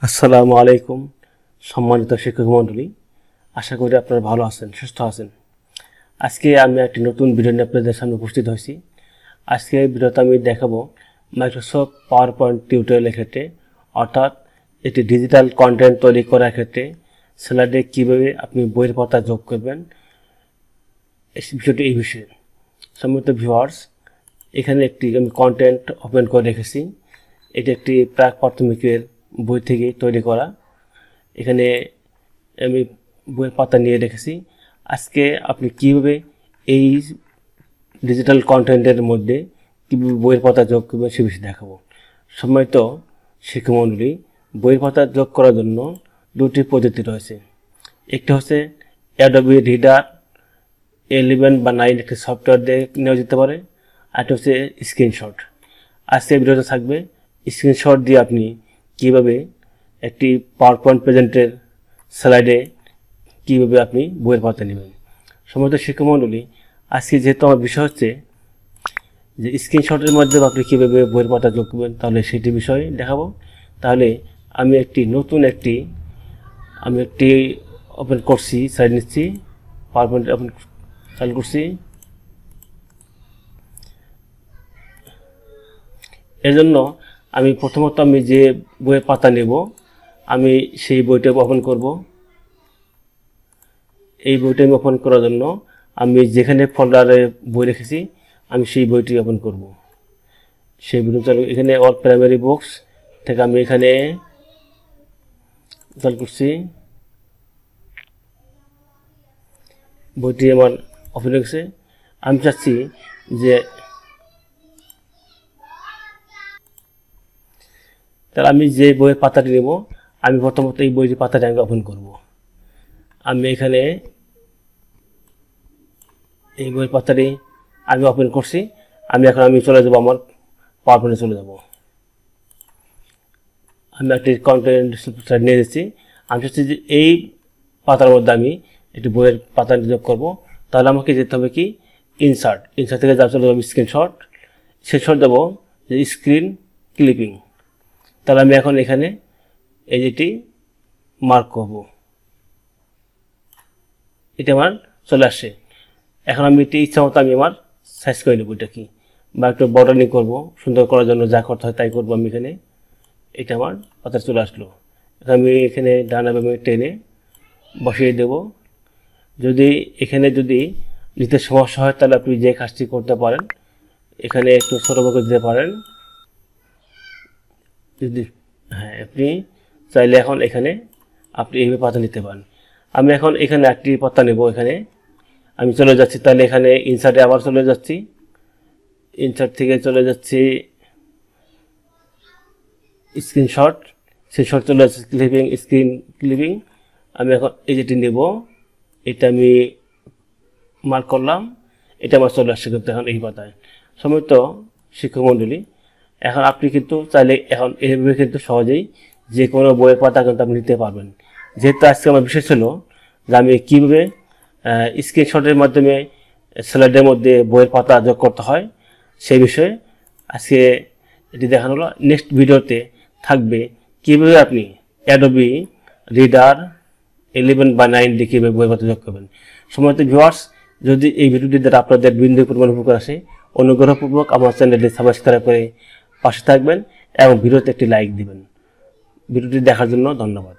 আসসালামু আলাইকুম সম্মানিত শিক্ষক মণ্ডলী, আশা করি আপনারা ভালো আছেন, সুস্থ আছেন। আজকে আমি একটি নতুন ভিডিও নিয়ে আপনাদের সামনে উপস্থিত হয়েছি। আজকে এই ভিডিওতে আমি দেখাবো মাইক্রোসফট পাওয়ার পয়েন্ট টিউটোরিয়ালের ক্ষেত্রে, অর্থাৎ একটি ডিজিটাল কন্টেন্ট তৈরি করার ক্ষেত্রে স্লাইডে কীভাবে আপনি বইয়ের পাতা যোগ করবেন, এই বিষয়ে। সম্মানিত ভিউয়ার্স, এখানে একটি আমি কন্টেন্ট ওপেন করে রেখেছি। এটি একটি প্রাক প্রাথমিকের বই থেকে তৈরি করা। এখানে আমি বইয়ের পাতা নিয়ে রেখেছি। আজকে আপনি কীভাবে এই ডিজিটাল কন্টেন্টের মধ্যে কীভাবে বইয়ের পাতা যোগ করবেন সে বিষয়ে দেখাবো। সম্মানিত শিক্ষামণ্ডলী, বইয়ের পাতা যোগ করার জন্য দুটি পদ্ধতি রয়েছে। একটি হচ্ছে অ্যাডোবি রিডার 11 বা 9 একটি সফটওয়্যার দিয়ে নেওয়া যেতে পারে। আরেকটি হচ্ছে স্ক্রিনশট। আজকে ভিডিওতে থাকবে স্ক্রিনশট দিয়ে আপনি কীভাবে একটি পাওয়ার পয়েন্ট প্রেজেন্টের স্লাইডে কীভাবে আপনি বইয়ের পাতা নেবেন। সম্ভবত শিক্ষামণ্ডলী, আজকে যেহেতু আমার বিষয় হচ্ছে যে স্ক্রিনশটের মাধ্যমে আপনি কীভাবে বইয়ের পাতা যোগ করবেন, তাহলে সেটি বিষয়ে দেখাবো। তাহলে আমি একটি ওপেন করছি, স্লাইড নিচ্ছি, পাওয়ার পয়েন্ট ওপেন চালু করছি। এর জন্য আমি প্রথমত আমি যে বইয়ের পাতা নেব, আমি সেই বইটা ওপেন করব। এই বইটা আমি ওপেন করার জন্য আমি যেখানে ফোল্ডারে বই রেখেছি আমি সেই বইটি ওপেন করব। সেই বইটি চালু, এখানে অল প্রাইমারি বুকস থেকে আমি এখানে চালু করছি। বইটি আমার ওপেন হয়ে গেছে। আমি চাচ্ছি যে তাহলে আমি যে বইয়ের পাতাটি নেব, আমি প্রথমত এই বইটির পাতাটি আমি ওপেন করব। আমি এখানে এই বইয়ের পাতাটি আমি ওপেন করছি। আমি চলে যাব, আমার পাওয়ার পয়েন্টে চলে যাব। আমি একটি কন্টেন্ট স্লাইড নিয়ে এসেছি। আমি চাচ্ছি যে এই পাতার মধ্যে আমি একটি বইয়ের পাতা যোগ করব। তাহলে আমাকে যেতে হবে কি ইনসার্ট থেকে যা চলে যাবো স্ক্রিনশট দেবো যে স্ক্রিন ক্লিপিং। তাহলে আমি এখন এখানে এই যেটি মার্ক করব, এটা আমার চলে আসছে। এখন আমি এটি ইচ্ছা মতো আমি আমার সাইজ করে নেব, এটা কি বা একটু বর্ডারিং করব, সুন্দর করার জন্য যা করতে হয় তাই করবো। আমি এখানে এটা আমার পাতা চলে আসলো। এখন আমি এখানে ডানা বামে টেনে বসিয়ে দেব। যদি নিতে সমস্যা হয় তাহলে আপনি যে কাজটি করতে পারেন, এখানে একটু ছোটো করে দিতে পারেন। যদি আপনি চাইলে এখন এখানে আপনি এইভাবে পাতা নিতে পারেন। আমি এখন এখানে একটি পাতা নেব। এখানে আমি চলে যাচ্ছি, তাহলে এখানে ইনসার্টে আবার চলে যাচ্ছি। ইনসার্ট থেকে চলে যাচ্ছি স্ক্রিনশট চলে যাচ্ছে স্ক্রিন ক্লিপিং। আমি এখন এই যেটি নেব, এটা আমি মার্ক করলাম, এটা আমার চলে আসছে কিন্তু এখন এই পাতায়। সম্মানিত শিক্ষক মণ্ডলী, এখন আপনি কিন্তু চাইলে এখন এইভাবে কিন্তু সহজেই যে কোনো বইয়ের পাতা কিন্তু আপনি নিতে পারবেন। যেহেতু আজকে আমার বিষয় ছিল যে আমি কীভাবে স্ক্রিনশটের মাধ্যমে স্লাইডের মধ্যে বইয়ের পাতা যোগ করতে হয় সেই বিষয়ে আজকে এটি দেখানো হলো। নেক্সট ভিডিওতে থাকবে কীভাবে আপনি অ্যাডোবি রিডার 11 বা 9 দিয়ে কীভাবে বইয়ের পাতা যোগ করবেন। সম্মানিত ভিউয়ার্স, যদি এই ভিডিওটি দ্বারা আপনাদের বিন্দু পরিমাণ উপকার আসে, অনুগ্রহপূর্বক আমার চ্যানেলটি সাবস্ক্রাইব করে পাশে থাকবেন এবং ভিডিওতে একটি লাইক দিবেন। ভিডিওটি দেখার জন্য ধন্যবাদ।